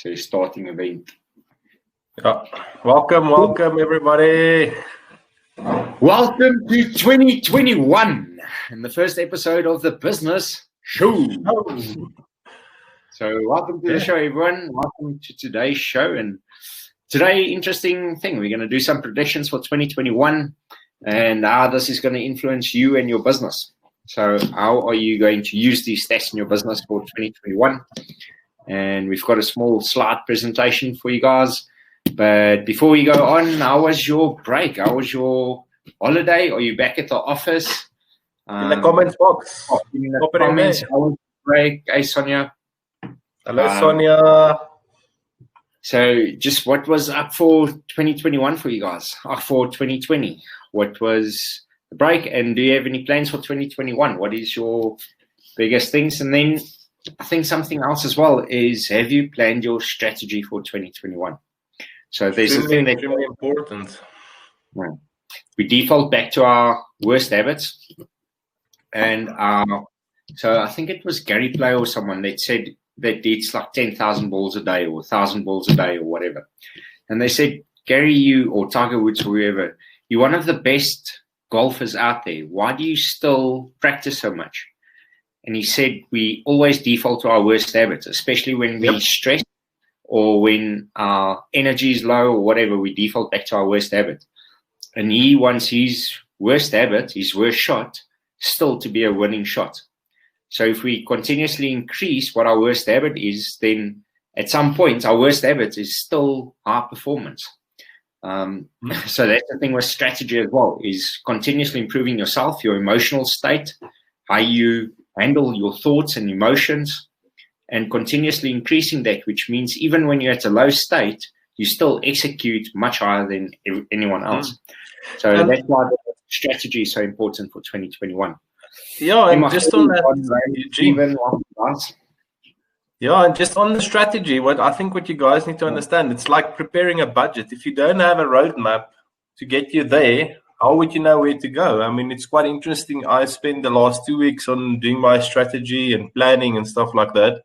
So you're starting event. Yeah. Welcome everybody. Welcome to 2021 and the first episode of the Business Show. So welcome to the show, everyone. Welcome to today's show. And today, interesting thing, we're going to do some predictions for 2021 and how this is going to influence you and your business. So how are you going to use these stats in your business for 2021? And we've got a small slide presentation for you guys. But before we go on, how was your break? How was your holiday? Are you back at the office? In the comments box. In the comments. How was your break? Hey, Sonia. Hello, Sonia. So just what was up for 2021 for you guys? For 2020? What was the break? And do you have any plans for 2021? What is your biggest things? And then I think something else as well is, have you planned your strategy for 2021? So there's a thing that's really important. We default back to our worst habits. And so I think it was Gary Player or someone that said that it's like 10,000 balls a day or 1,000 balls a day or whatever. And they said, Gary, you or Tiger Woods or whoever, you're one of the best golfers out there. Why do you still practice so much? And he said, we always default to our worst habits, especially when we stress or when our energy is low or whatever, we default back to our worst habit. And he wants his worst habit, his worst shot, still to be a winning shot. So if we continuously increase what our worst habit is, then at some point, our worst habit is still high performance. So that's the thing with strategy as well, is continuously improving yourself, your emotional state, how you handle your thoughts and emotions, and continuously increasing that, which means even when you're at a low state, you still execute much higher than anyone else. So that's why the strategy is so important for 2021. Yeah, and just on that, Eugene. Yeah, and just on the strategy, what you guys need to understand, it's like preparing a budget. If you don't have a roadmap to get you there, how would you know where to go? I mean, it's quite interesting. I spent the last 2 weeks on doing my strategy and planning and stuff like that.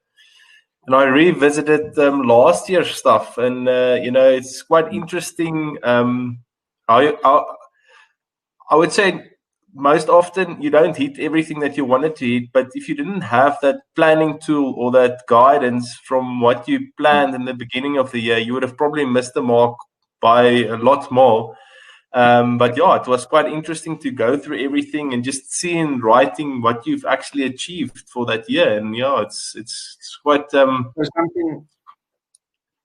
And I revisited last year's stuff. And, it's quite interesting. I would say most often you don't hit everything that you wanted to hit. But if you didn't have that planning tool or that guidance from what you planned in the beginning of the year, you would have probably missed the mark by a lot more. But yeah, it was quite interesting to go through everything and just see in writing what you've actually achieved for that year. And yeah, it's quite There's something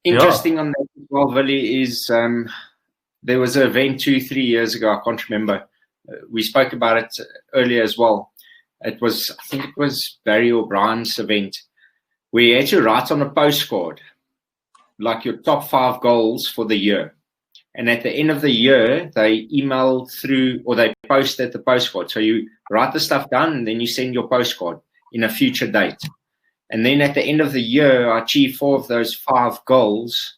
interesting on that as well, Willie, is there was an event 2-3 years ago, I can't remember. We spoke about it earlier as well. I think it was Barry O'Brien's event, where you had to write on a postcard like your top 5 goals for the year. And at the end of the year, they email through or they post at the postcard. So you write the stuff down and then you send your postcard in a future date. And then at the end of the year, I achieved 4 of those 5 goals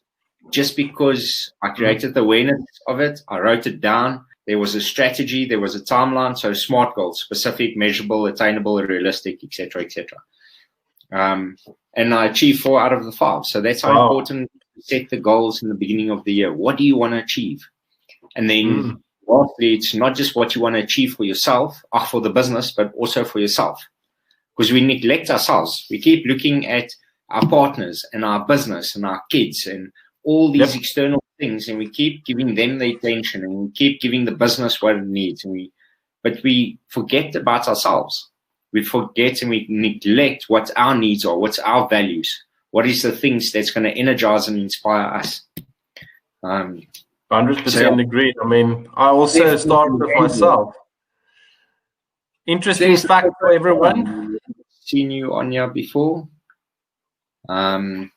just because I created the awareness of it. I wrote it down. There was a strategy. There was a timeline. So SMART goals, specific, measurable, attainable, realistic, etc., etc. And I achieved 4 out of the 5. So that's how important set the goals in the beginning of the year. What do you want to achieve? And then lastly, it's not just what you want to achieve for yourself or for the business, but also for yourself. Because we neglect ourselves. We keep looking at our partners and our business and our kids and all these external things, and we keep giving them the attention and we keep giving the business what it needs. But we forget about ourselves. We forget and we neglect what our needs are, what's our values. What is the things that's going to energize and inspire us? 100% agreed. I mean, I also started with myself. Interesting fact for everyone. Seen you on here before. And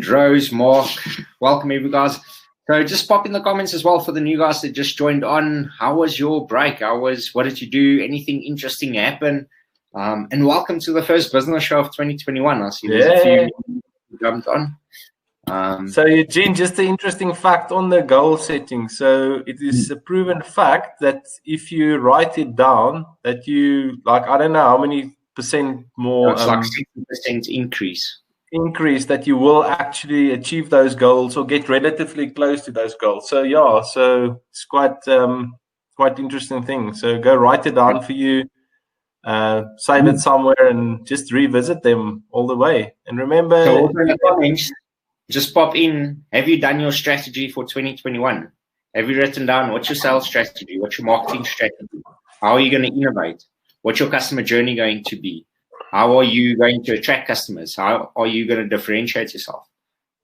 Rose, Mark, welcome everybody, guys. So just pop in the comments as well for the new guys that just joined on. How was your break? What did you do? Anything interesting happen? And welcome to the first business show of 2021. I see there's a few who jumped on. So Eugene, just the interesting fact on the goal setting. So it is a proven fact that if you write it down, that you, like, I don't know how many percent more. It's like 60% increase. increase that you will actually achieve those goals or get relatively close to those goals. So yeah, so it's quite interesting thing. So go write it down for you, save it somewhere, and just revisit them all the way. And remember, so also in the comments, just pop in. Have you done your strategy for 2021? Have you written down what's your sales strategy? What's your marketing strategy? How are you going to innovate? What's your customer journey going to be? How are you going to attract customers? How are you going to differentiate yourself?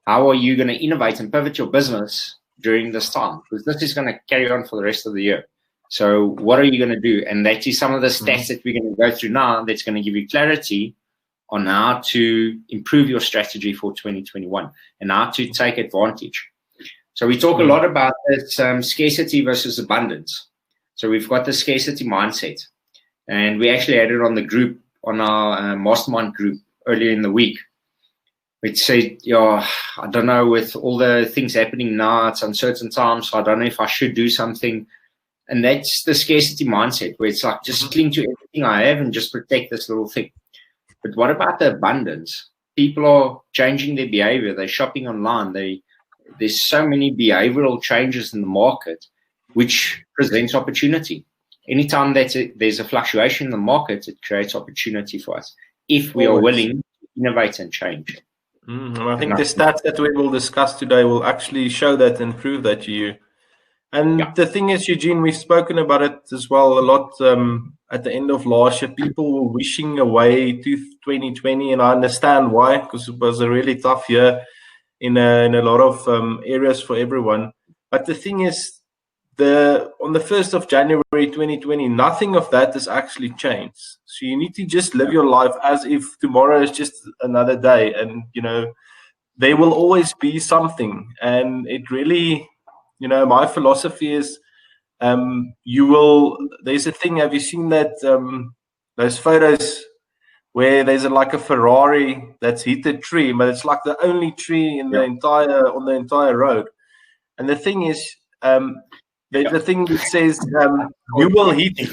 How are you going to innovate and pivot your business during this time? Because this is going to carry on for the rest of the year. So what are you going to do? And that is some of the stats that we're going to go through now that's going to give you clarity on how to improve your strategy for 2021 and how to take advantage. So we talk a lot about this scarcity versus abundance. So we've got the scarcity mindset. And we actually had it on the group, on our Mastermind group earlier in the week. Which said, I don't know, with all the things happening now, it's uncertain times, so I don't know if I should do something. And that's the scarcity mindset, where it's like, just cling to everything I have and just protect this little thing. But what about the abundance? People are changing their behavior. They're shopping online. There's so many behavioral changes in the market, which presents opportunity. Anytime that there's a fluctuation in the market, it creates opportunity for us if we are willing to innovate and change. And I think the stats that we will discuss today will actually show that and prove that to you. And the thing is, Eugene, we've spoken about it as well a lot at the end of last year. People were wishing away to 2020, and I understand why, because it was a really tough year in a lot of areas for everyone. But the thing is, on the 1st of January 2020, nothing of that has actually changed. So you need to just live your life as if tomorrow is just another day. And, there will always be something. And it really, my philosophy is there's a thing, have you seen that, those photos where there's like a Ferrari that's hit a tree, but it's like the only tree in on the entire road. And the thing is, there's a thing that says you will hit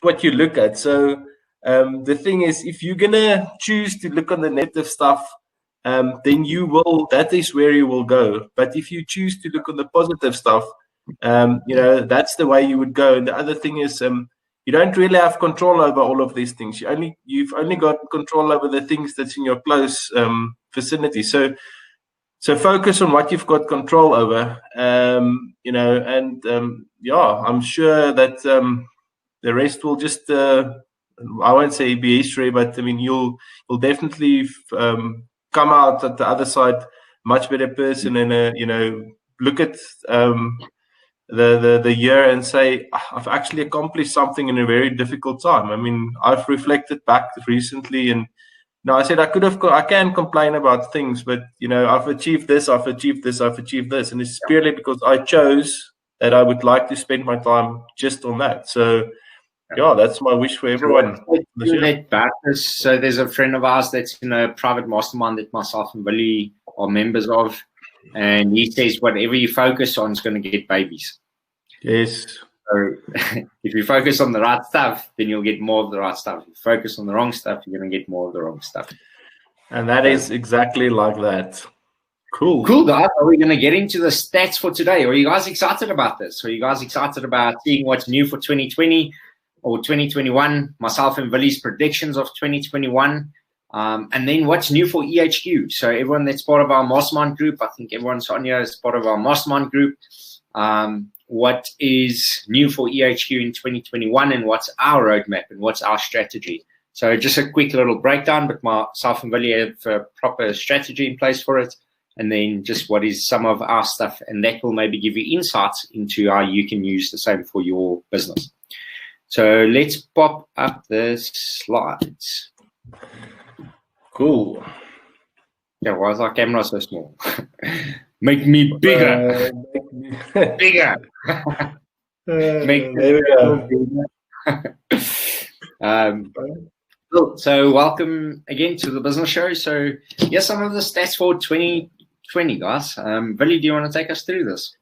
what you look at. So the thing is, if you're gonna choose to look on the negative stuff, then that is where you will go. But if you choose to look on the positive stuff, that's the way you would go. And the other thing is, you don't really have control over all of these things. You've only got control over the things that's in your close vicinity. So focus on what you've got control over, I'm sure that the rest will just, I won't say be history, but I mean, you'll definitely come out at the other side much better person and, look at the year and say, I've actually accomplished something in a very difficult time. I mean, I've reflected back recently and, no, I said I can complain about things, but I've achieved this, I've achieved this, and it's purely because I chose that I would like to spend my time just on that. So, that's my wish for everyone. So there's a friend of ours that's in a private mastermind that myself and Willie are members of, and he says whatever you focus on is going to get babies. Yes. So if you focus on the right stuff, then you'll get more of the right stuff. If you focus on the wrong stuff, you're going to get more of the wrong stuff. And that is exactly like that. Cool, guys. Are we going to get into the stats for today? Are you guys excited about this? Are you guys excited about seeing what's new for 2020 or 2021? Myself and Willie's predictions of 2021. And then what's new for EHQ? So everyone that's part of our Mastermind group, I think everyone's on here is part of our Mastermind group. What is new for EHQ in 2021 and what's our roadmap and what's our strategy. So just a quick little breakdown, but myself and Willie have a proper strategy in place for it. And then just what is some of our stuff. And that will maybe give you insights into how you can use the same for your business. So let's pop up the slides. Cool. Yeah, why is our camera so small? Make me bigger. Bigger. There we go. So welcome again to the business show. So here's some of the stats for 2020, guys. Willie, do you want to take us through this?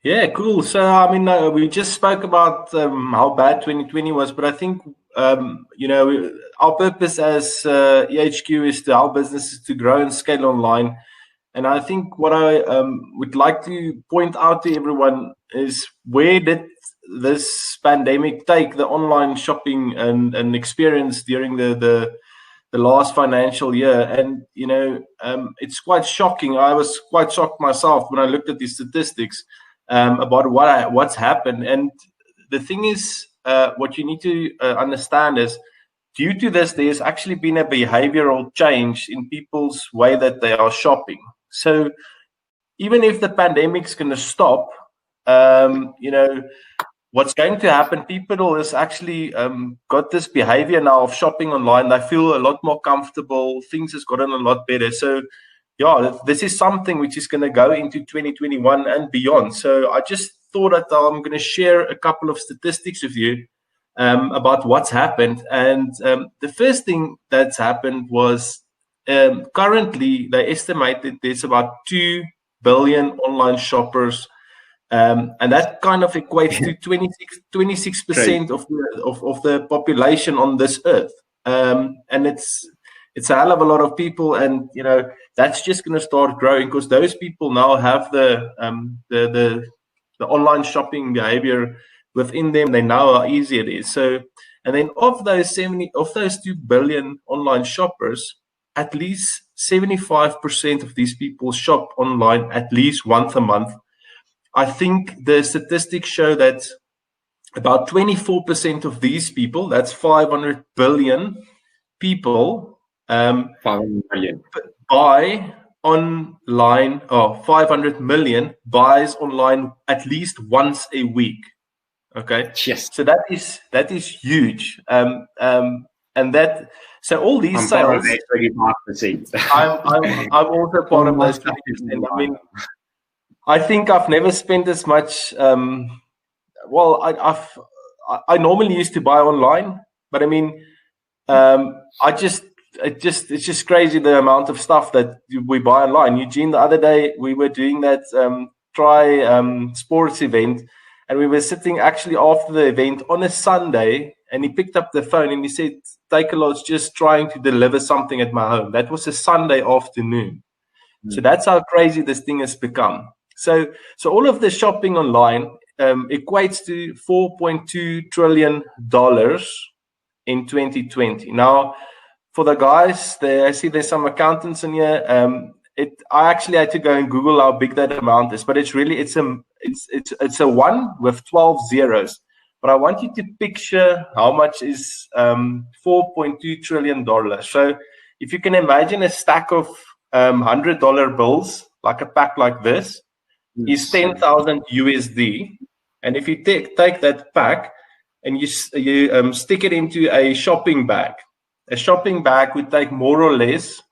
Yeah, cool. So, I mean, we just spoke about how bad 2020 was, but I think our purpose as EHQ is to help businesses to grow and scale online. And I think what I would like to point out to everyone is, where did this pandemic take the online shopping and experience during the last financial year? And it's quite shocking. I was quite shocked myself when I looked at these statistics about what's happened. And the thing is, what you need to understand is, due to this, there's actually been a behavioral change in people's way that they are shopping. So even if the pandemic's going to stop, what's going to happen, people is actually got this behavior now of shopping online. They feel a lot more comfortable. Things has gotten a lot better. So yeah, this is something which is going to go into 2021 and beyond. So I just thought that I'm going to share a couple of statistics with you about what's happened. And the first thing that's happened was, currently they estimated there's about 2 billion online shoppers, and that kind of equates to 26% of the population on this earth. And it's a hell of a lot of people, and that's just going to start growing, because those people now have the online shopping behavior within them. They know how easy it is. So, and then of those 2 billion online shoppers, at least 75% of these people shop online at least once a month. I think the statistics show that about 24% of these people, that's 500 billion people, 500 million. buy online, or 500 million buys online at least once a week. Okay. Yes. So that is huge. And that, so all these sales, I'm also part of those 30%. I mean, I think I've never spent as much. Well, I normally used to buy online, but I mean, it's just crazy the amount of stuff that we buy online. Eugene, the other day we were doing that sports event, and we were sitting actually after the event on a Sunday, and he picked up the phone and he said, Takealot's just trying to deliver something at my home. That was a Sunday afternoon. So that's how crazy this thing has become. So all of the shopping online equates to $4.2 trillion in 2020. Now, for the guys, I see there's some accountants in here. I actually had to go and Google how big that amount is, but it's a 1 with 12 zeros. But I want you to picture how much is $4.2 trillion. So if you can imagine a stack of $100 bills, like a pack like this, is 10,000 USD. And if you take that pack and you stick it into a shopping bag would take more or less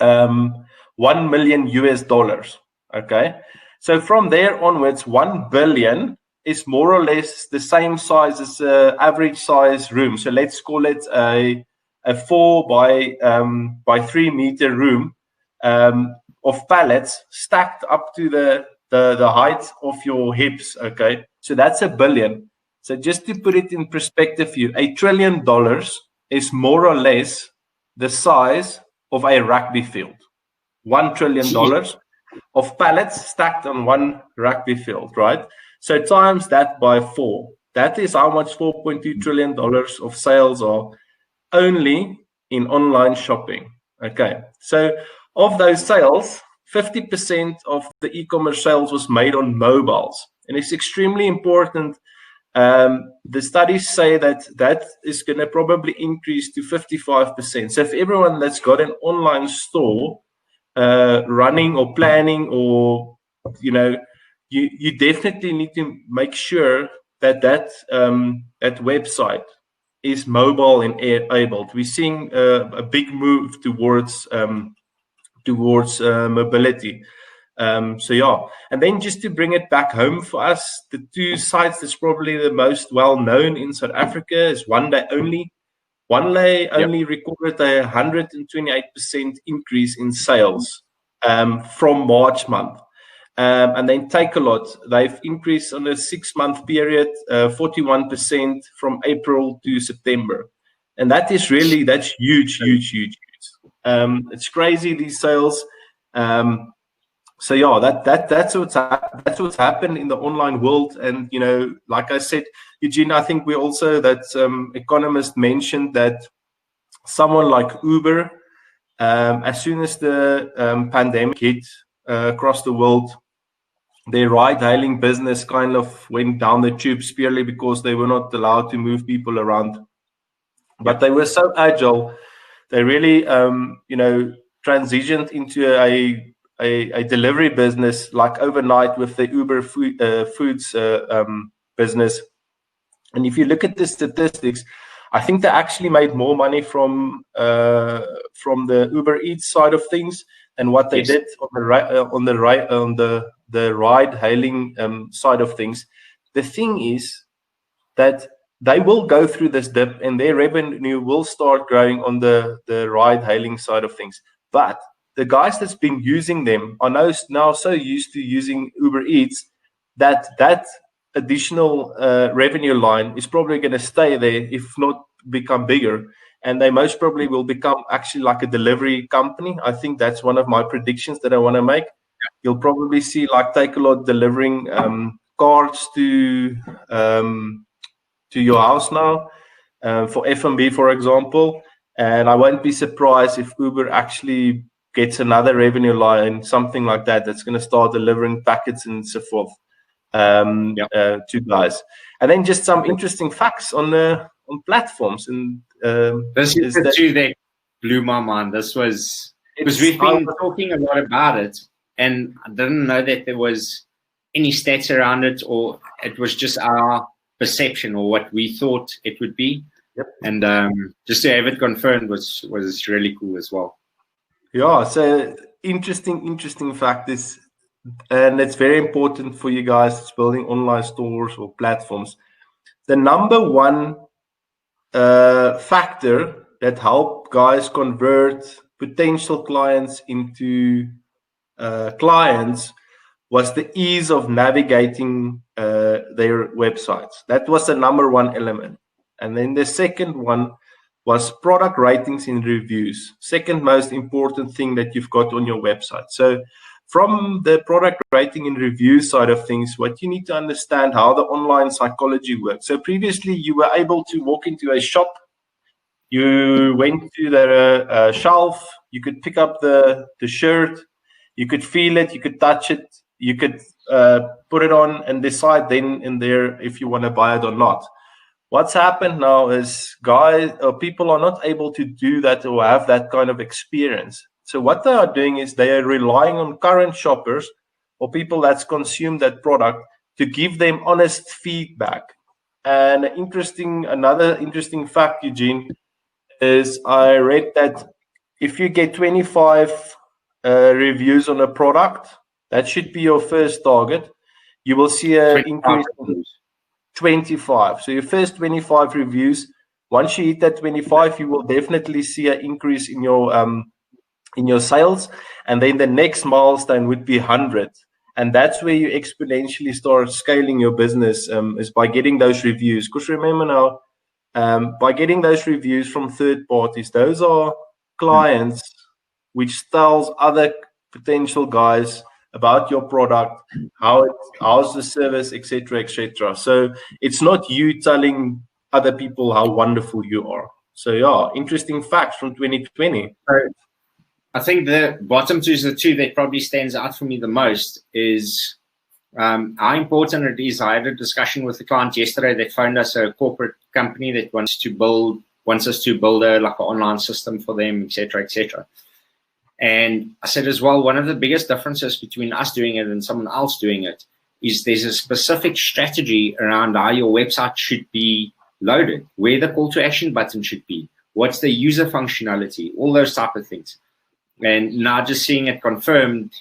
$1 million US. Okay, so from there onwards, 1 billion is more or less the same size as an average size room. So let's call it a 4 by 3 meter room of pallets stacked up to the height of your hips. Okay, so that's $1 billion. So just to put it in perspective, $1 trillion is more or less the size of a rugby field. $1 trillion of pallets stacked on one rugby field, right? So times that by 4. That is how much $4.2 trillion of sales are only in online shopping. Okay, so of those sales, 50% of the e-commerce sales was made on mobiles. And it's extremely important. The studies say that is going to probably increase to 55%. So if everyone that's got an online store running or planning, or you definitely need to make sure that website is mobile and enabled. We're seeing a big move towards mobility. So yeah, and then just to bring it back home for us, the two sites that's probably the most well known in South Africa is One Day Only. One Day Only recorded a 128% increase in sales from March month. And then Takealot, they've increased on a 6-month period, 41% from April to September. And that's huge. It's crazy, these sales. So yeah, that's what's happened in the online world. And like I said, Eugene, I think we also, that economist mentioned that someone like Uber, as soon as the pandemic hit across the world, their ride-hailing business kind of went down the tubes purely because they were not allowed to move people around. But they were so agile, they really transitioned into a delivery business like overnight with the Uber Foods business. And if you look at the statistics, I think they actually made more money from the Uber Eats side of things than what they did on the ride-hailing side of things. The thing is that they will go through this dip and their revenue will start growing on the ride-hailing side of things. But the guys that's been using them are now so used to using Uber Eats that additional revenue line is probably going to stay there, if not become bigger. And they most probably will become actually like a delivery company. I think that's one of my predictions that I want to make. You'll probably see like Takealot delivering cards to your house now for F&B, for example. And I won't be surprised if Uber actually gets another revenue line, something like that, that's going to start delivering packets and so forth to guys. And then just some interesting facts on platforms. And this is the two that blew my mind. This was because we've been talking a lot about it, and I didn't know that there was any stats around it, or it was just our perception or what we thought it would be. And just to have it confirmed was really cool as well. Yeah, so interesting fact is, and it's very important for you guys that's building online stores or platforms. The number one factor that help guys convert potential clients into clients was the ease of navigating their websites. That was the number one element. And then the second one was product ratings and reviews. Second most important thing that you've got on your website. So from the product rating and review side of things, what you need to understand how the online psychology works. So previously you were able to walk into a shop, you went to the shelf, you could pick up the shirt, you could feel it, you could touch it, you could put it on and decide then and there if you want to buy it or not. What's happened now is people are not able to do that or have that kind of experience. So what they are doing is they are relying on current shoppers or people that's consumed that product to give them honest feedback. And another interesting fact, Eugene, is I read that if you get 25 reviews on a product, that should be your first target. You will see an increase in 25. So your first 25 reviews, once you hit that 25, you will definitely see an increase in your sales. And then the next milestone would be 100. And that's where you exponentially start scaling your business, is by getting those reviews. Because remember now, by getting those reviews from third parties, those are clients which tells other potential guys about your product, how's the service, etc., etc. So it's not you telling other people how wonderful you are. So yeah, interesting facts from 2020. I think the bottom two is the two that probably stands out for me the most is how important it is. I had a discussion with a client yesterday that phoned us, a corporate company that wants us to build an online system for them, etc., etc. And I said as well, one of the biggest differences between us doing it and someone else doing it is there's a specific strategy around how your website should be loaded, where the call to action button should be, what's the user functionality, all those type of things. And now just seeing it confirmed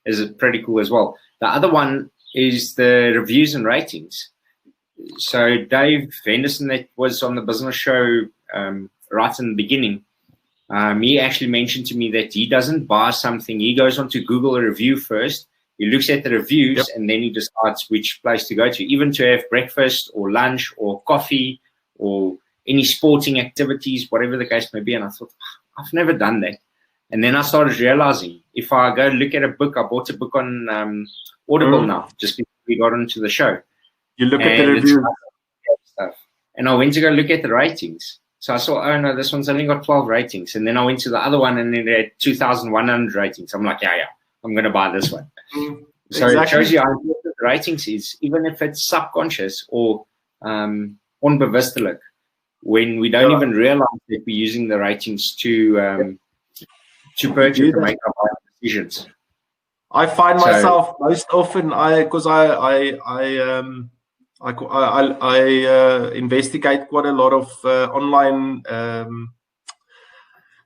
is pretty cool as well. The other one is the reviews and ratings. So Dave Henderson, that was on the business show right in the beginning, he actually mentioned to me that he doesn't buy something. He goes onto Google a review first. He looks at the reviews, and then he decides which place to go to, even to have breakfast or lunch or coffee or any sporting activities, whatever the case may be. And I thought, I've never done that. And then I started realizing, if I go look at a book, I bought a book on Audible now, just before we got into the show. You look at the reviews. Stuff. And I went to go look at the ratings. So I saw, oh no, this one's only got 12 ratings. And then I went to the other one and it had 2,100 ratings. I'm like, yeah, I'm going to buy this one. So It shows you how important the ratings is, even if it's subconscious or onbewustelik, when we don't even realize that we're using the ratings to purchase and make our buying decisions. I find myself most often, because I investigate quite a lot of online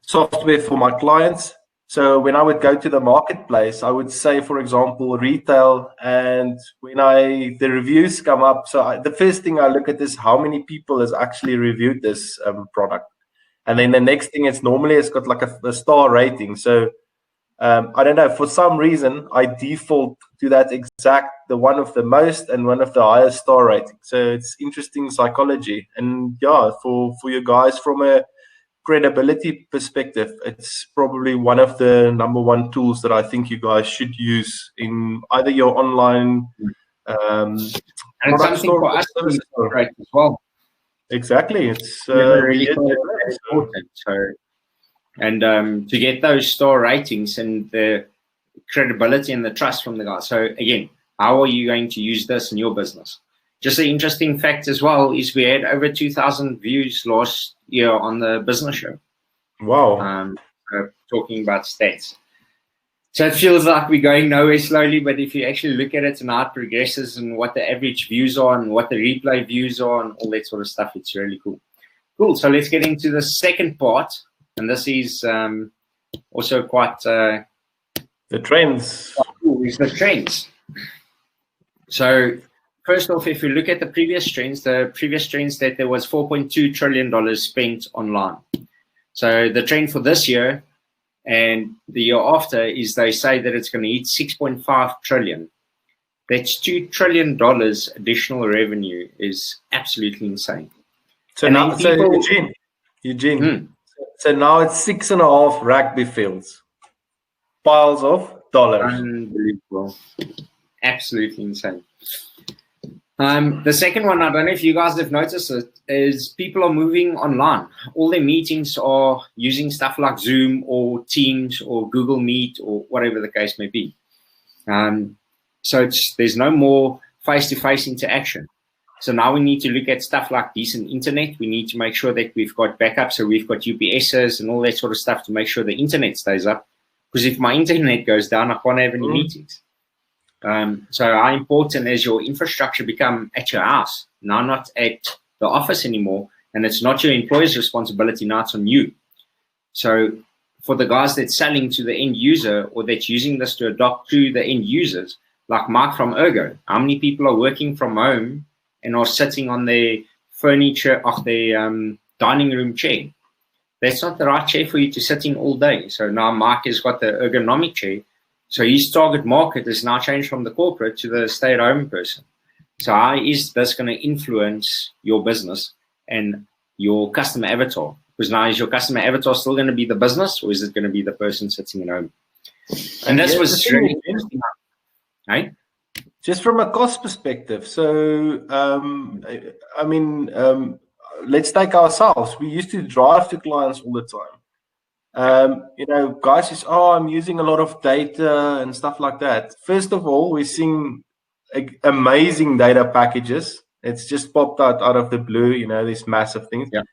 software for my clients. So when I would go to the marketplace, I would say, for example, retail, and when the reviews come up, so the first thing I look at is how many people has actually reviewed this product, and then the next thing it's got like a star rating. So I don't know, for some reason I default to that the one of the most and one of the highest star rating. So it's interesting psychology, and for you guys from a credibility perspective, it's probably one of the number one tools that I think you guys should use in either your online and it's something for us to right as well. Exactly, it's really important. So, and to get those star ratings and the credibility and the trust from the guys. So again, how are you going to use this in your business? Just an interesting fact as well is we had over 2,000 views last year on the business show. Wow. Talking about stats. So it feels like we're going nowhere slowly, but if you actually look at it and how it progresses and what the average views are and what the replay views are and all that sort of stuff, it's really cool. Cool. So let's get into the second part. And this is also quite... the trends. Cool, is the trends. So... First off, if we look at the previous trends that there was $4.2 trillion spent online. So the trend for this year and the year after is they say that it's going to hit 6.5 trillion. That's $2 trillion additional revenue is absolutely insane. So now, Eugene, so now it's 6.5 rugby fields, piles of dollars. Unbelievable. Absolutely insane. The second one, I don't know if you guys have noticed it, is people are moving online. All their meetings are using stuff like Zoom or Teams or Google Meet or whatever the case may be. So there's no more face-to-face interaction. So now we need to look at stuff like decent internet. We need to make sure that we've got backup. So we've got UPSs and all that sort of stuff to make sure the internet stays up. Because if my internet goes down, I can't have any meetings. So how important is your infrastructure become at your house, now not at the office anymore, and it's not your employer's responsibility, now it's on you. So for the guys that's selling to the end user or that's using this to adopt to the end users, like Mark from Ergo, how many people are working from home and are sitting on their furniture of their dining room chair? That's not the right chair for you to sit in all day. So now Mark has got the ergonomic chair. So his target market is now changed from the corporate to the stay-at-home person. So how is this going to influence your business and your customer avatar? Because now is your customer avatar still going to be the business, or is it going to be the person sitting at home? And this was really interesting. Right? Just from a cost perspective. So, let's take ourselves. We used to drive to clients all the time. Guys says, I'm using a lot of data and stuff like that. First of all, we're seeing amazing data packages. It's just popped out of the blue, these massive things. Yeah.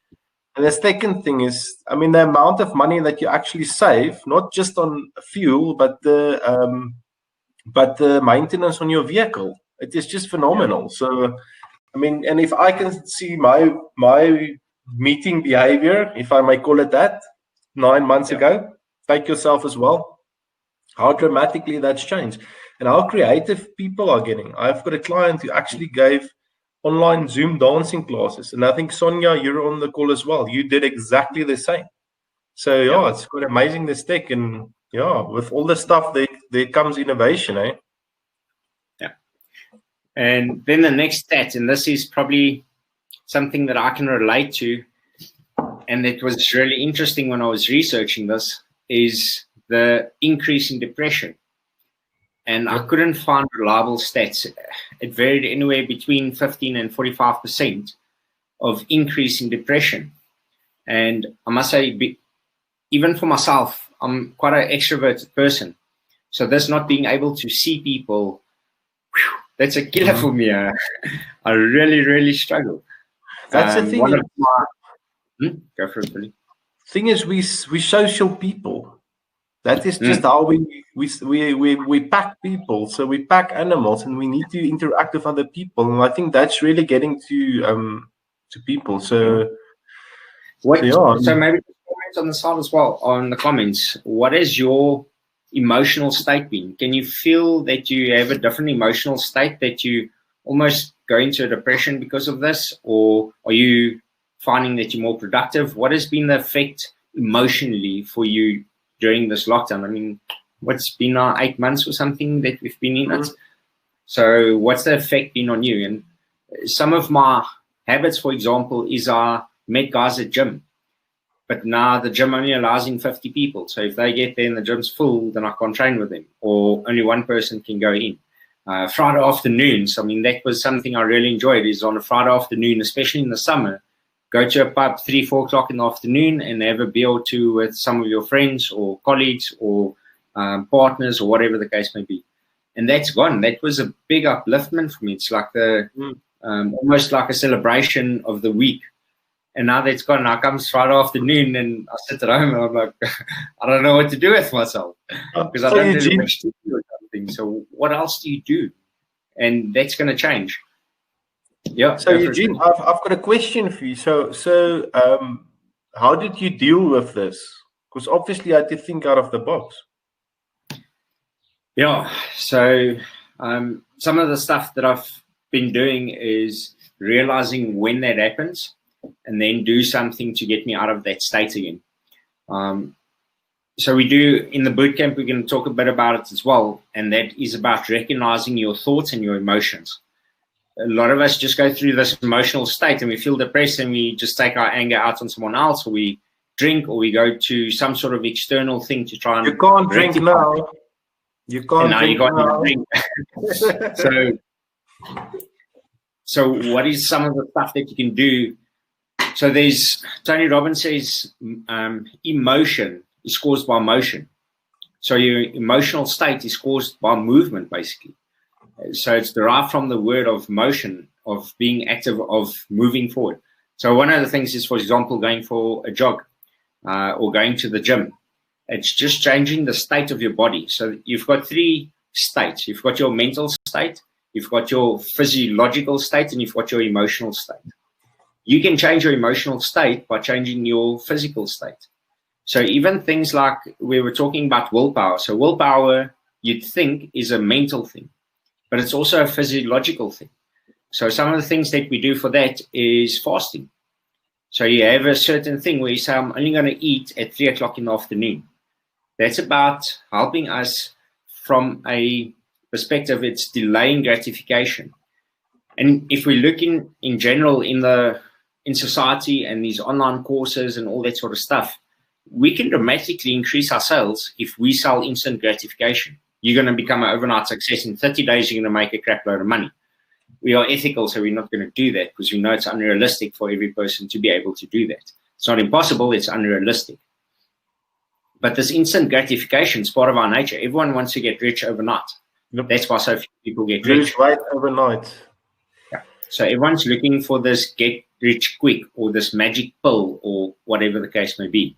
And the second thing is, the amount of money that you actually save, not just on fuel, but the maintenance on your vehicle. It is just phenomenal. Yeah. So, and if I can see my meeting behavior, if I may call it that, 9 months ago, take yourself as well, how dramatically that's changed and how creative people are getting. I've got a client who actually gave online Zoom dancing classes, and I think Sonia, you're on the call as well. You did exactly the same. So it's quite amazing, this tech, and with all the stuff there comes innovation, And then the next stat, and this is probably something that I can relate to, and it was really interesting when I was researching this, is the increase in depression. And I couldn't find reliable stats. It varied anywhere between 15 and 45% of increase in depression. And I must say, even for myself, I'm quite an extroverted person. So this not being able to see people, that's a killer for me. I really, really struggle. That's the thing. Go for it, Billy. Thing is, we social people. That is just how we pack people. So we pack animals, and we need to interact with other people. And I think that's really getting to people. So, so maybe comments on the side as well, on the comments. What is your emotional state been? Can you feel that you have a different emotional state, that you almost go into a depression because of this, or are you finding that you're more productive? What has been the effect emotionally for you during this lockdown? I mean, what's been now 8 months or something that we've been in it? So what's the effect been on you? And some of my habits, for example, is I met guys at gym, but now the gym only allows in 50 people. So if they get there and the gym's full, then I can't train with them, or only one person can go in. Friday afternoons, I mean, that was something I really enjoyed, is on a Friday afternoon, especially in the summer, go to a pub 3-4 o'clock in the afternoon and have a beer or two with some of your friends or colleagues or partners or whatever the case may be. And that's gone. That was a big upliftment for me. It's like almost like a celebration of the week. And now that's gone. Now comes Friday afternoon and I sit at home and I'm like, I don't know what to do with myself because I don't really much to do or something. So what else do you do? And that's going to change. Yeah. So Eugene, I've got a question for you. So how did you deal with this? Because obviously I had to think out of the box. Yeah. So some of the stuff that I've been doing is realizing when that happens and then do something to get me out of that state again. So we do in the bootcamp, we're going to talk a bit about it as well. And that is about recognizing your thoughts and your emotions. A lot of us just go through this emotional state and we feel depressed and we just take our anger out on someone else, or we drink, or we go to some sort of external thing to try and... You can't drink now. You can't drink now. Drink. So what is some of the stuff that you can do? So there's, Tony Robbins says, emotion is caused by motion. So your emotional state is caused by movement, basically. So it's derived from the word of motion, of being active, of moving forward. So one of the things is, for example, going for a jog or going to the gym. It's just changing the state of your body. So you've got 3 states. You've got your mental state, you've got your physiological state, and you've got your emotional state. You can change your emotional state by changing your physical state. So even things like we were talking about willpower. So willpower, you'd think, is a mental thing, but it's also a physiological thing. So some of the things that we do for that is fasting. So you have a certain thing where you say, I'm only going to eat at 3 o'clock in the afternoon. That's about helping us from a perspective, it's delaying gratification. And if we look in general in society and these online courses and all that sort of stuff, we can dramatically increase our sales if we sell instant gratification. You're going to become an overnight success. In 30 days, you're going to make a crap load of money. We are ethical, so we're not going to do that because we know it's unrealistic for every person to be able to do that. It's not impossible, it's unrealistic. But this instant gratification is part of our nature. Everyone wants to get rich overnight. Yep. That's why so few people get rich. Right overnight. Yeah. So everyone's looking for this get rich quick or this magic pill or whatever the case may be.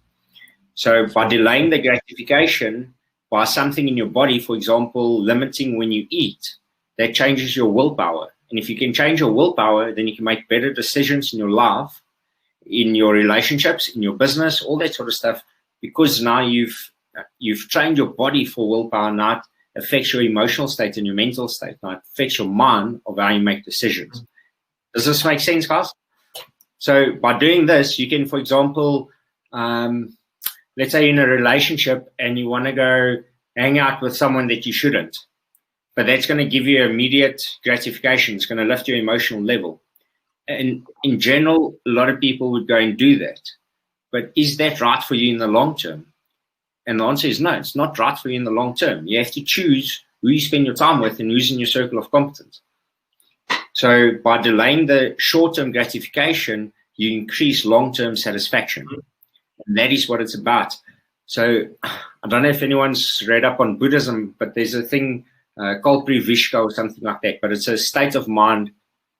So by delaying the gratification by something in your body, for example, limiting when you eat, that changes your willpower. And if you can change your willpower, then you can make better decisions in your life, in your relationships, in your business, all that sort of stuff. Because now you've trained your body for willpower. Now it affects your emotional state and your mental state. Now it affects your mind of how you make decisions. Does this make sense, guys? So by doing this, you can, for example, let's say you're in a relationship and you want to go hang out with someone that you shouldn't. but that's going to give you immediate gratification. It's going to lift your emotional level. And in general, a lot of people would go and do that. But is that right for you in the long term? And the answer is no, it's not right for you in the long term. You have to choose who you spend your time with and who's in your circle of competence. So by delaying the short-term gratification, you increase long-term satisfaction. And that is what it's about. So I don't know if anyone's read up on Buddhism, but there's a thing called Privishka or something like that. But it's a state of mind.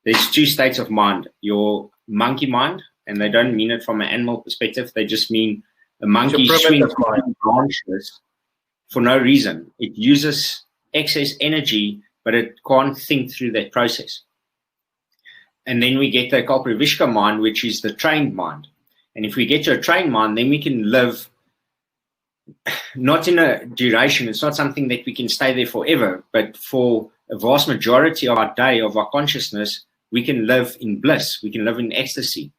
There's two states of mind. Your monkey mind, and they don't mean it from an animal perspective. They just mean a monkey swings branches for no reason. It uses excess energy, but it can't think through that process. And then we get the Kalprivishka mind, which is the trained mind. And if we get to a trained mind, then we can live not in a duration. It's not something that we can stay there forever, but for a vast majority of our day, of our consciousness, we can live in bliss. We can live in ecstasy.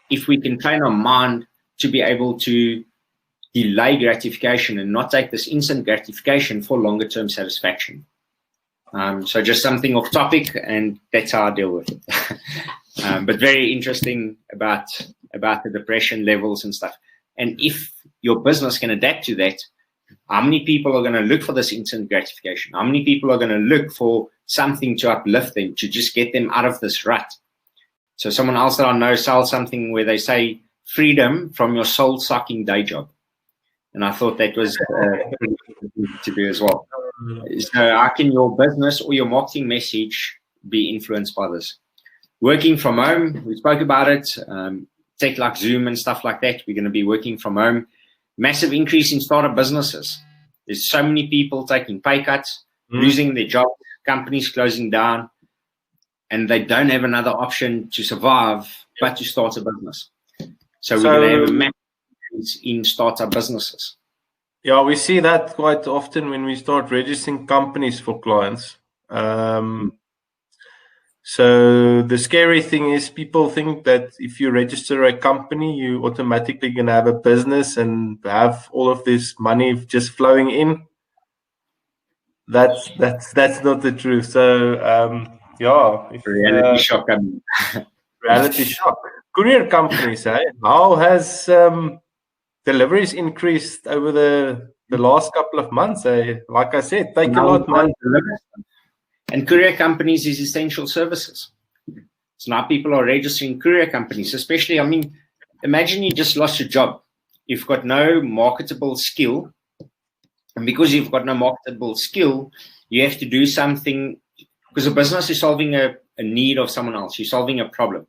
If we can train our mind to be able to delay gratification and not take this instant gratification for longer term satisfaction. So just something off topic, and that's how I deal with it. But very interesting about the depression levels and stuff. And if your business can adapt to that, how many people are going to look for this instant gratification? How many people are going to look for something to uplift them, to just get them out of this rut? So someone else that I know sells something where they say freedom from your soul-sucking day job. And I thought that was pretty interesting to do as well. So how can your business or your marketing message be influenced by this? Working from home, we spoke about it. Tech like Zoom and stuff like that, we're going to be working from home. Massive increase in startup businesses. There's so many people taking pay cuts, losing their jobs, companies closing down, and they don't have another option to survive but to start a business. So we're going to have a massive increase in startup businesses. Yeah, we see that quite often when we start registering companies for clients. So the scary thing is people think that if you register a company, you automatically going to have a business and have all of this money just flowing in. That's not the truth. So yeah, Reality shock. Reality shock. Courier companies, how has deliveries increased over the last couple of months? Like I said, take a lot, man. And courier companies is essential services. So now people are registering courier companies, especially, I mean, imagine you just lost your job. You've got no marketable skill. And because you've got no marketable skill, you have to do something, because a business is solving a need of someone else. You're solving a problem.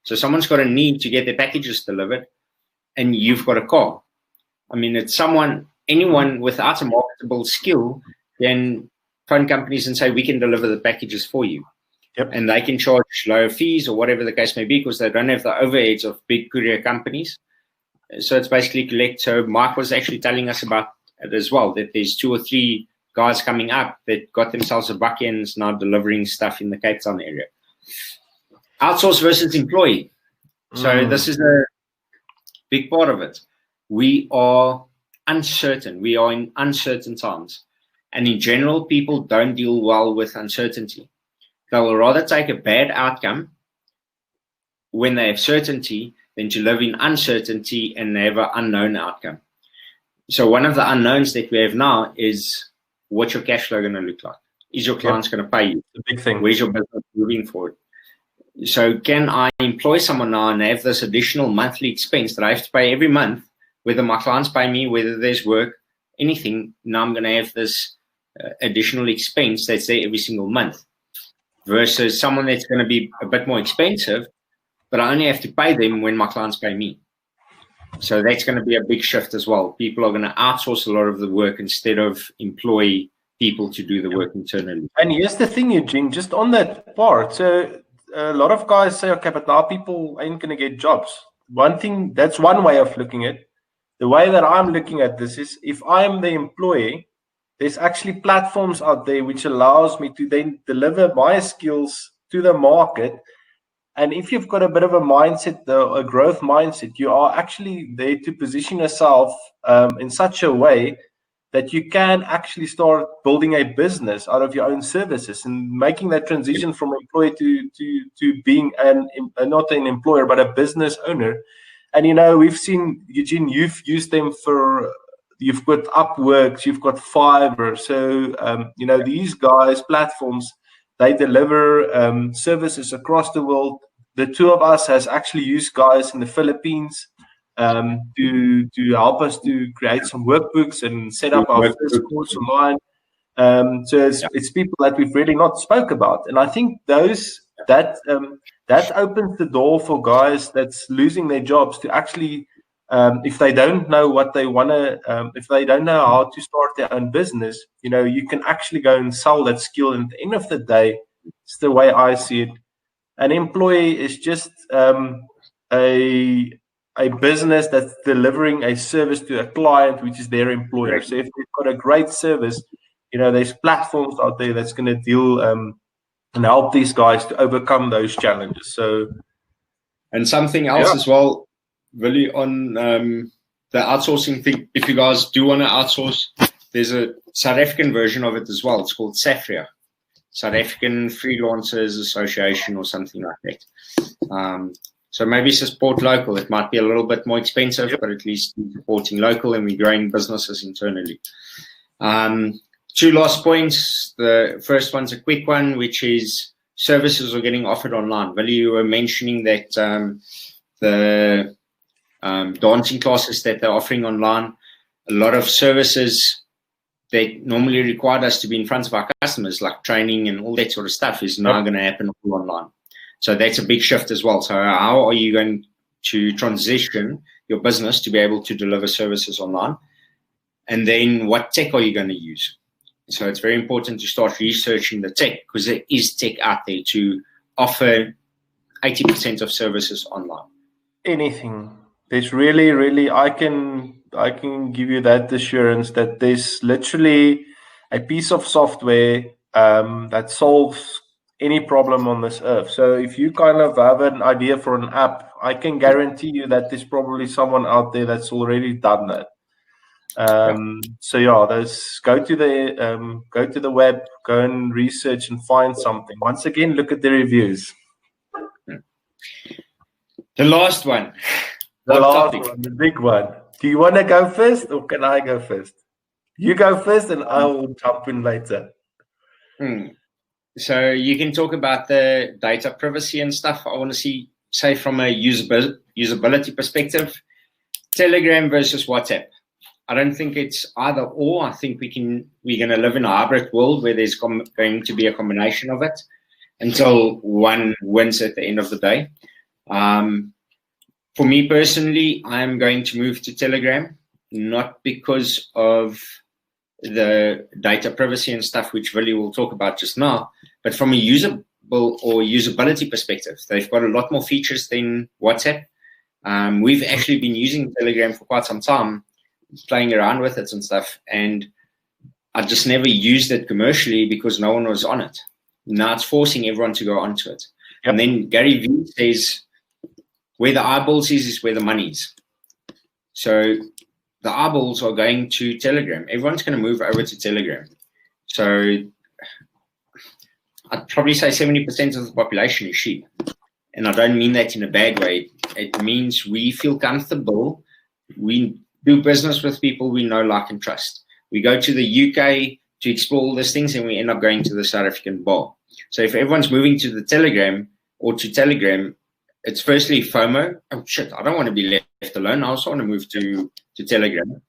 So someone's got a need to get their packages delivered, and you've got a car. I mean, it's anyone without a marketable skill can phone companies and say, we can deliver the packages for you. Yep. And they can charge lower fees or whatever the case may be, because they don't have the overheads of big courier companies. So it's basically collect. So Mike was actually telling us about it as well, that there's 2 or 3 guys coming up that got themselves a bakkie and is now delivering stuff in the Cape Town area. Outsource versus employee. So this is a big part of it. We are uncertain. We are in uncertain times. And in general, people don't deal well with uncertainty. They'll rather take a bad outcome when they have certainty than to live in uncertainty and have an unknown outcome. So one of the unknowns that we have now is, what's your cash flow going to look like? Is your clients going to pay you? The big thing. Where's your business moving forward? So can I employ someone now and have this additional monthly expense that I have to pay every month, whether my clients pay me, whether there's work, anything? Now I'm going to have this additional expense that's there every single month, versus someone that's going to be a bit more expensive, but I only have to pay them when my clients pay me. So that's going to be a big shift as well. People are going to outsource a lot of the work instead of employ people to do the work internally. And here's the thing, Eugene, just on that part. So a lot of guys say, okay, but now people ain't going to get jobs. One thing, that's one way of looking at it. The way that I'm looking at this is, if I'm the employee, there's actually platforms out there which allows me to then deliver my skills to the market. And if you've got a bit of a mindset, a growth mindset, you are actually there to position yourself in such a way that you can actually start building a business out of your own services and making that transition from employee to being not an employer but a business owner. And we've seen, Eugene, you've used them for, you've got Upworks, you've got Fiverr. So these guys, platforms, they deliver services across the world. The two of us has actually used guys in the Philippines to help us to create some workbooks and set up our first course online. So it's people that we've really not spoke about, and I think that opens the door for guys that's losing their jobs to actually, if they don't know what they want to, if they don't know how to start their own business, you can actually go and sell that skill. And at the end of the day, it's the way I see it. An employee is just a business that's delivering a service to a client, which is their employer. So if they've got a great service, there's platforms out there that's going to deal and help these guys to overcome those challenges. So, and something else as well, really, on the outsourcing thing. If you guys do want to outsource, there's a South African version of it as well. It's called SAFRIA, South African Freelancers Association, or something like that. So maybe support local. It might be a little bit more expensive, but at least we're supporting local and we're growing businesses internally. Two last points. The first one's a quick one, which is services are getting offered online. Willie, you were mentioning that the dancing classes that they're offering online, a lot of services that normally required us to be in front of our customers, like training and all that sort of stuff, is now going to happen all online. So that's a big shift as well. So how are you going to transition your business to be able to deliver services online? And then what tech are you going to use? So it's very important to start researching the tech, because there is tech out there to offer 80% of services online. Anything. There's really, I can give you that assurance that there's literally a piece of software that solves any problem on this earth. So if you kind of have an idea for an app, I can guarantee you that there's probably someone out there that's already done that. So go to the web, go and research and find something. Once again, look at the reviews. The last one. The big one. Do you want to go first, or can I go first? You go first and I will jump in later. So you can talk about the data privacy and stuff. I want to say from a usability perspective, Telegram versus WhatsApp. I don't think it's either or. I think we're going to live in a hybrid world where there's going to be a combination of it until one wins at the end of the day. For me personally, I'm going to move to Telegram, not because of the data privacy and stuff, which Willie will talk about just now, but from a usability perspective. They've got a lot more features than WhatsApp. We've actually been using Telegram for quite some time, playing around with it and stuff, and I just never used it commercially because no one was on it. Now it's forcing everyone to go onto it. Yep. And then Gary Vee says, where the eyeballs is where the money is. So the eyeballs are going to Telegram. Everyone's going to move over to Telegram. So I'd probably say 70% of the population is sheep. And I don't mean that in a bad way. It means we feel comfortable. We do business with people we know, like, and trust. We go to the UK to explore all these things, and we end up going to the South African bar. So if everyone's moving to the Telegram or to Telegram, it's firstly FOMO. Oh, shit, I don't want to be left alone. I also want to move to Telegram.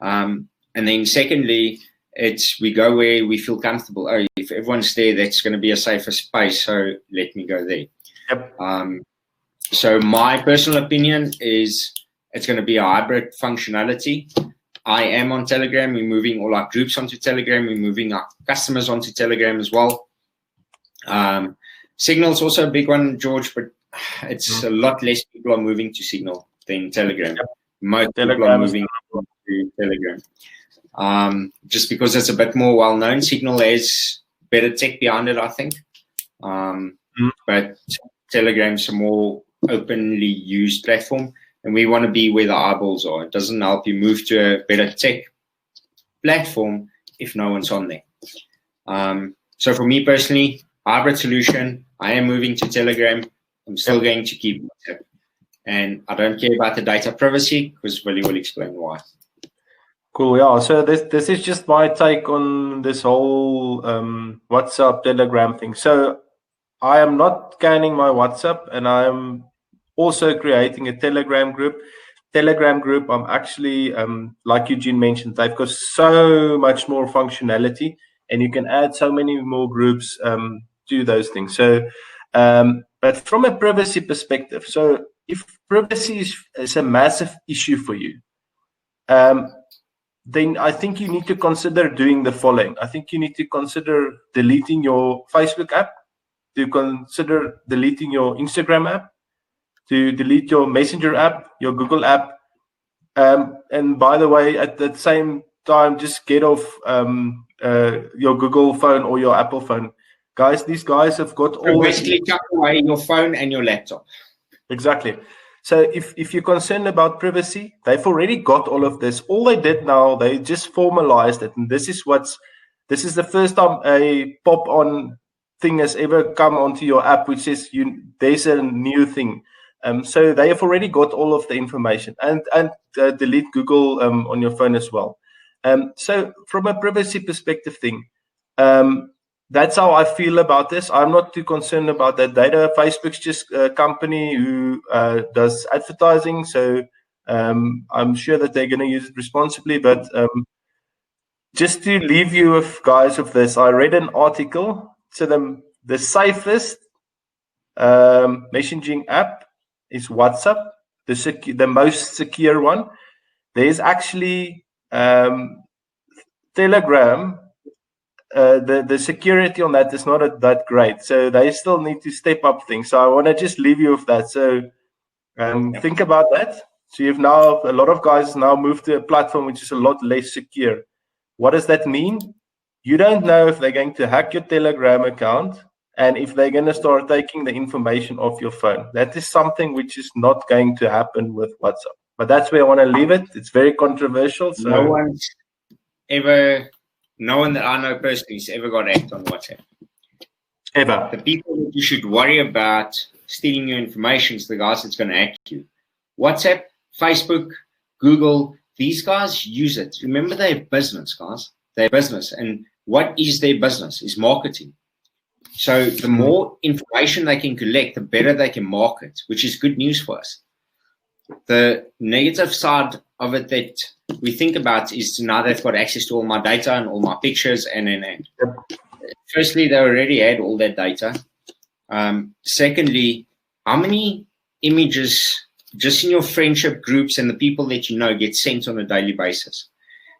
And then secondly, it's we go where we feel comfortable. Oh, if everyone's there, that's going to be a safer space, so let me go there. Yep. So my personal opinion is it's going to be a hybrid functionality. I am on Telegram. We're moving all our groups onto Telegram. We're moving our customers onto Telegram as well. Signal's also a big one, George, but it's a lot less people are moving to Signal than Telegram. Yep. Most people are moving to Telegram. Just because it's a bit more well-known. Signal has better tech behind it, I think. But Telegram's a more openly used platform, and we want to be where the eyeballs are. It doesn't help you move to a better tech platform if no one's on there. So for me personally, hybrid solution, I am moving to Telegram. I'm still going to keep WhatsApp. And I don't care about the data privacy because Willie will explain why. Cool. Yeah. So this is just my take on this whole WhatsApp Telegram thing. So I am not scanning my WhatsApp, and I'm also creating a Telegram group. I'm actually, like Eugene mentioned, they've got so much more functionality, and you can add so many more groups to those things. So, but from a privacy perspective, so if privacy is a massive issue for you, then I think you need to consider doing the following. I think you need to consider deleting your Facebook app, to consider deleting your Instagram app, to delete your Messenger app, your Google app. And by the way, at the same time, just get off your Google phone or your Apple phone. Guys, these guys have got all... Basically, chuck away your phone and your laptop. Exactly. So if you're concerned about privacy, they've already got all of this. All they did now, they just formalized it. And this is the first time a pop-on thing has ever come onto your app, which says there's a new thing. So they have already got all of the information, and delete Google on your phone as well. So from a privacy perspective thing, that's how I feel about this. I'm not too concerned about that data. Facebook's just a company who does advertising, so I'm sure that they're going to use it responsibly. But just to leave you with this, I read an article. So the safest messaging app is WhatsApp, the most secure one. There's actually Telegram. The security on that is not that great, so they still need to step up things. So I want to just leave you with that. So think about that. So you've now, a lot of guys now moved to a platform which is a lot less secure. What does that mean? You don't know if they're going to hack your Telegram account and if they're going to start taking the information off your phone. That is something which is not going to happen with WhatsApp. But that's where I want to leave it. It's very controversial. So no one that I know personally has ever got hacked on WhatsApp. Ever. The people that you should worry about stealing your information is the guys that's going to hack you. WhatsApp, Facebook, Google, these guys use it. Remember, they're business, guys. They're business. And what is their business? Is marketing. So the more information they can collect, the better they can market, which is good news for us. The negative side of it that we think about is now they've got access to all my data and all my pictures. And firstly, they already had all that data. Secondly, how many images just in your friendship groups and the people that you know get sent on a daily basis?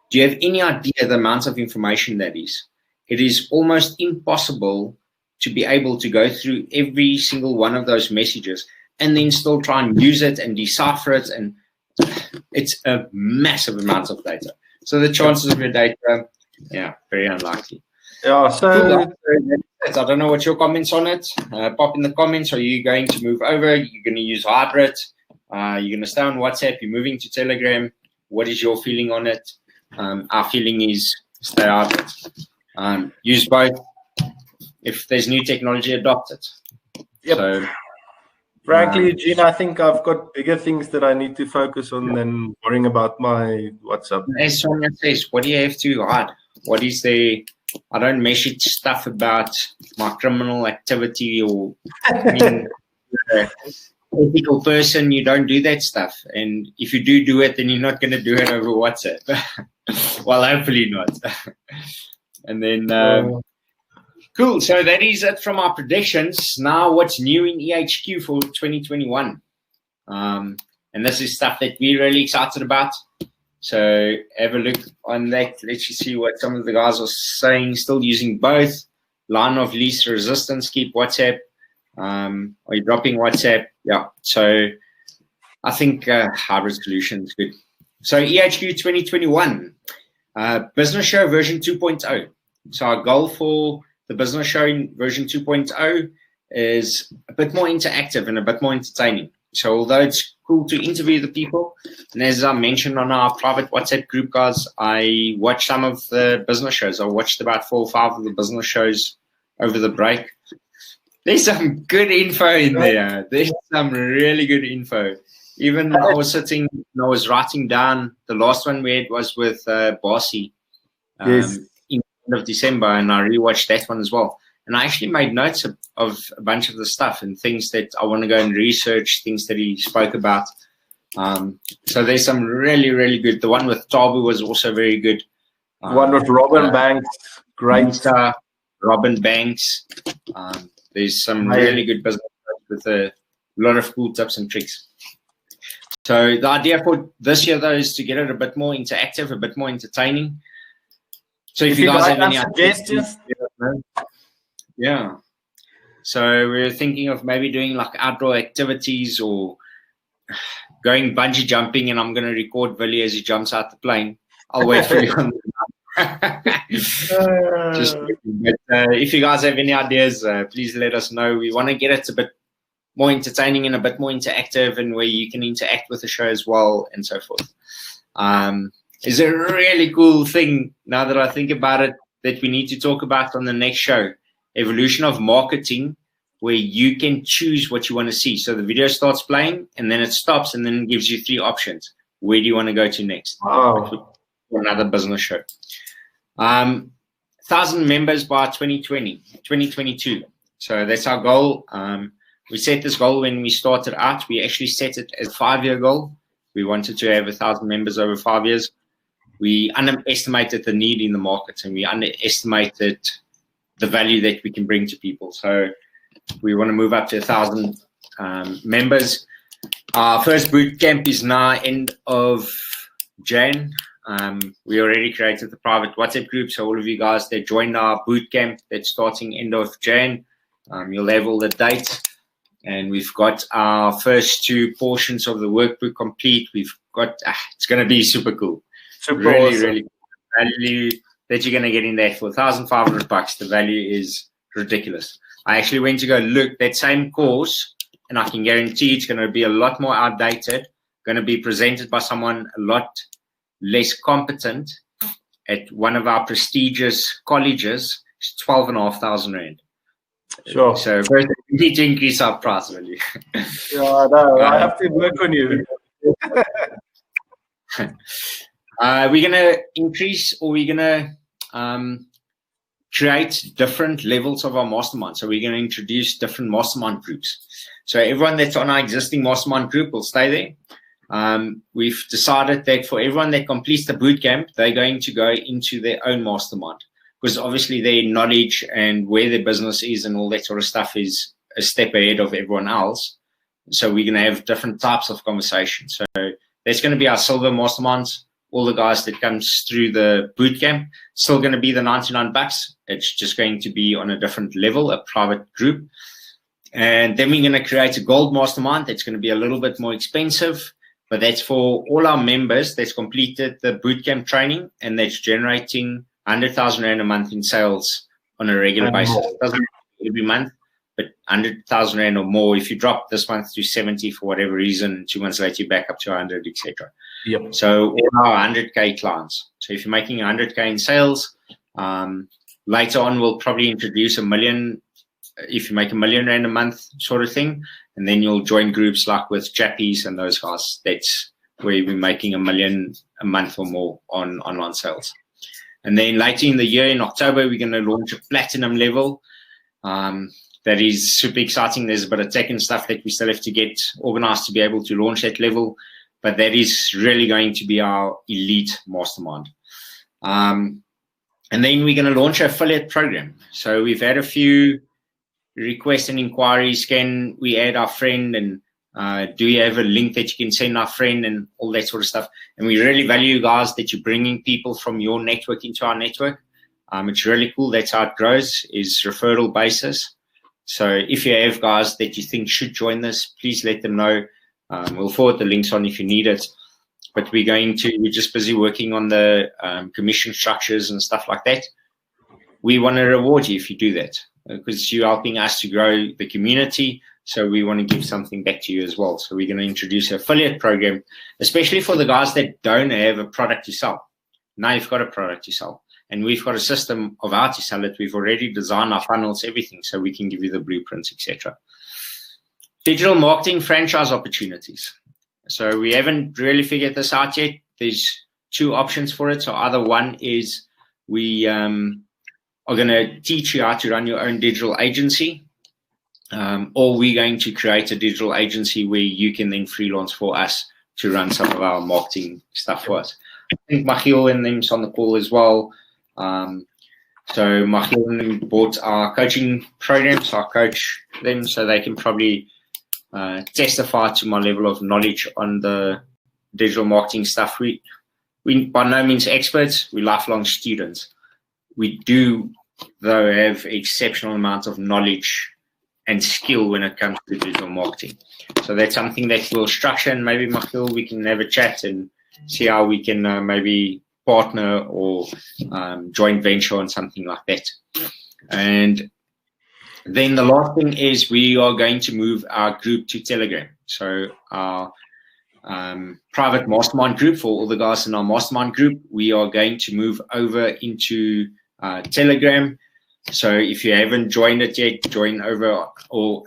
Do you have any idea the amount of information that is? It is almost impossible to be able to go through every single one of those messages and then still try and use it and decipher it. And it's a massive amount of data. So the chances of your data, very unlikely. Yeah, so I don't know what your comments on it. Pop in the comments. Are you going to move over? You're going to use hybrid? You're going to stay on WhatsApp? You're moving to Telegram? What is your feeling on it? Our feeling is stay hybrid. Use both. If there's new technology, adopt it. Yep. So, frankly, Eugene, I think I've got bigger things that I need to focus on than worrying about my WhatsApp. As Sonia says, what do you have to hide? What is the... I don't message stuff about my criminal activity or ethical person. You don't do that stuff. And if you do it, then you're not going to do it over WhatsApp. Well, hopefully not. And then... Cool. So that is it from our predictions. Now, what's new in EHQ for 2021? And this is stuff that we're really excited about. So have a look on that. Let's just see what some of the guys are saying. Still using both. Line of least resistance. Keep WhatsApp. Are you dropping WhatsApp? Yeah. So I think hybrid solution is good. So EHQ 2021. Business Show version 2.0. So our goal for the Business Show in version 2.0 is a bit more interactive and a bit more entertaining. So although it's cool to interview the people, and as I mentioned on our private WhatsApp group, guys, I watched some of the business shows. I watched about 4 or 5 of the business shows over the break. There's some good info in there. There's some really good info. Even I was sitting and I was writing down the last one we had was with Bossy in the end of December, and I rewatched that one as well. And I actually made notes of a bunch of the stuff and things that I want to go and research, things that he spoke about. So there's some really, really good. The one with Tabu was also very good. One with Robin Banks, great. Robin Banks. There's some really good business with a lot of cool tips and tricks. So the idea for this year, though, is to get it a bit more interactive, a bit more entertaining. So if you guys have any suggestions, yeah. So we're thinking of maybe doing like outdoor activities or going bungee jumping, and I'm going to record Willie as he jumps out the plane. I'll wait for you on if you guys have any ideas, please let us know. We want to get it a bit more entertaining and a bit more interactive, and where you can interact with the show as well and so forth. Is a really cool thing, now that I think about it, that we need to talk about on the next show. Evolution of marketing, where you can choose what you want to see. So the video starts playing and then it stops and then it gives you 3 options. Where do you want to go to next? For another business show. 1,000 members by 2022. So that's our goal. We set this goal when we started out. We actually set it as a 5-year goal. We wanted to have 1,000 members over 5 years. We underestimated the need in the market, and we underestimated the value that we can bring to people. So we want to move up to 1,000 members. Our first boot camp is now end of Jan. We already created the private WhatsApp group, so all of you guys that joined our boot camp that's starting end of Jan, you'll have all the dates. And we've got our first 2 portions of the workbook complete. We've got, it's going to be super cool. Really, awesome. Really cool. Value that you're going to get in there for $1,500. The value is ridiculous. I actually went to go look that same course, and I can guarantee it's going to be a lot more outdated, going to be presented by someone a lot less competent at one of our prestigious colleges. It's 12,500 rand. Sure. So first we need to increase our price, really. Yeah, no, I have to work on you. We're gonna increase, or we're gonna create different levels of our mastermind. So we're gonna introduce different mastermind groups. So everyone that's on our existing mastermind group will stay there. We've decided that for everyone that completes the bootcamp, they're going to go into their own mastermind, because obviously their knowledge and where their business is and all that sort of stuff is a step ahead of everyone else. So we're going to have different types of conversations. So that's going to be our silver masterminds. All the guys that comes through the bootcamp, still going to be the $99. It's just going to be on a different level, a private group. And then we're going to create a gold mastermind that's going to be a little bit more expensive, but that's for all our members that's completed the bootcamp training and that's generating 100,000 rand a month in sales on a regular basis. It doesn't be every month, but 100,000 rand or more. If you drop this month to 70 for whatever reason, 2 months later you're back up to 100, etc. Yep. So all our 100K clients. So if you're making 100K in sales, later on we'll probably introduce $1 million. If you make $1 million rand a month sort of thing, and then you'll join groups like with Chappies and those guys. That's where you'll be making $1 million a month or more on online sales. And then later in the year, in October, we're going to launch a platinum level. That is super exciting. There's a bit of tech and stuff that we still have to get organized to be able to launch that level. But that is really going to be our elite mastermind. And then we're going to launch an affiliate program. So we've had a few requests and inquiries. Can we add our friend, and do you have a link that you can send our friend, and all that sort of stuff. And we really value, guys, that you're bringing people from your network into our network. It's really cool. That's how it grows, is referral basis. So if you have guys that you think should join this, please let them know. We'll forward the links on if you need it. But we're just busy working on the commission structures and stuff like that. We want to reward you if you do that, because you're helping us to grow the community. So we want to give something back to you as well. So we're going to introduce an affiliate program, especially for the guys that don't have a product to sell. Now you've got a product to sell. And we've got a system of how to sell it. We've already designed our funnels, everything, so we can give you the blueprints, etc. Digital marketing franchise opportunities. So we haven't really figured this out yet. There's 2 options for it. So either one is we are going to teach you how to run your own digital agency. Or we're going to create a digital agency where you can then freelance for us to run some of our marketing stuff for us. I think Michiel and them's on the call as well. So Michiel and them bought our coaching programs. So I coach them so they can probably testify to my level of knowledge on the digital marketing stuff. We by no means experts. We're lifelong students. We do, though, have exceptional amounts of knowledge and skill when it comes to digital marketing. So that's something that we'll structure, and maybe Michiel, we can have a chat and see how we can maybe partner or joint venture on something like that. And then the last thing is we are going to move our group to Telegram. So our private mastermind group, for all the guys in our mastermind group, we are going to move over into Telegram. So if you haven't joined it yet, join over, or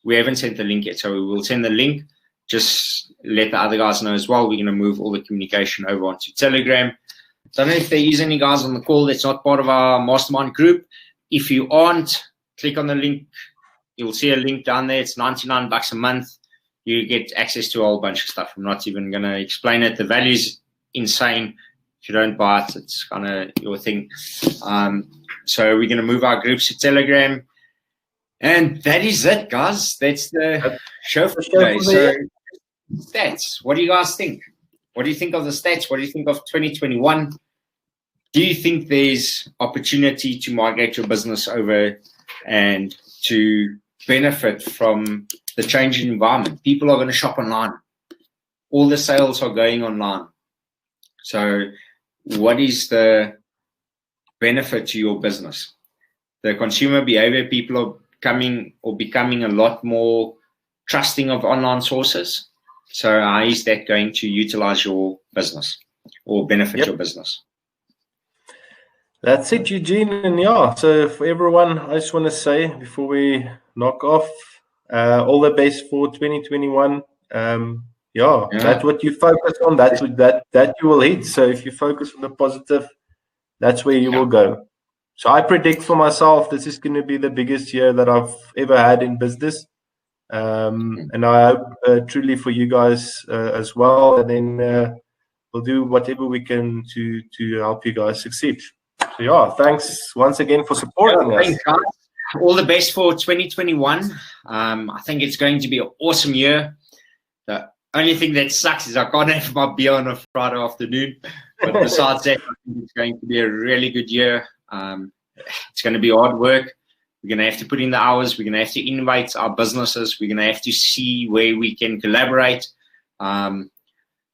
we haven't sent the link yet. So we will send the link. Just let the other guys know as well. We're going to move all the communication over onto Telegram. Don't know if there is any guys on the call that's not part of our mastermind group. If you aren't, click on the link. You'll see a link down there. It's $99 a month. You get access to a whole bunch of stuff. I'm not even going to explain it. The value's insane. If you don't buy it, it's kind of your thing. So we're going to move our groups to Telegram. And that is it, guys. That's the show for today. So stats. What do you guys think? What do you think of the stats? What do you think of 2021? Do you think there's opportunity to migrate your business over and to benefit from the changing environment? People are going to shop online. All the sales are going online. So what is the benefit to your business? The consumer behavior, people are becoming a lot more trusting of online sources. So how is that going to utilize your business or benefit your business? That's it, Eugene. And yeah, so for everyone, I just want to say before we knock off, all the best for 2021. That's what you focus on. That's what that you will hit. So if you focus on the positive, that's where you will go. So I predict for myself, this is going to be the biggest year that I've ever had in business. And I hope truly for you guys as well. And then we'll do whatever we can to help you guys succeed. So yeah, thanks once again for supporting us. Thanks, guys. All the best for 2021. I think it's going to be an awesome year. The only thing that sucks is I can't have my beer on a Friday afternoon. But besides that, I think it's going to be a really good year. It's going to be hard work. We're going to have to put in the hours. We're going to have to innovate our businesses. We're going to have to see where we can collaborate.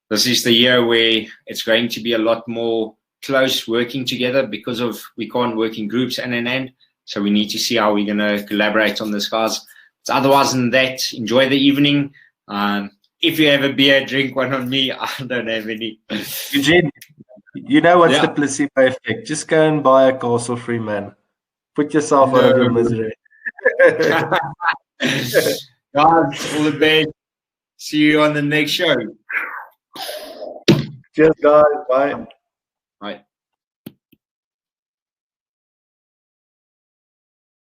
This is the year where it's going to be a lot more close working together because of we can't work in groups hand in hand. So we need to see how we're going to collaborate on this, guys. But otherwise than that, enjoy the evening. If you have a beer, drink one on me. I don't have any. Eugene, you know what's the placebo effect? Just go and buy a castle free, man. Put yourself out of your misery. Guys, all the best. See you on the next show. Cheers, guys. Bye. Bye.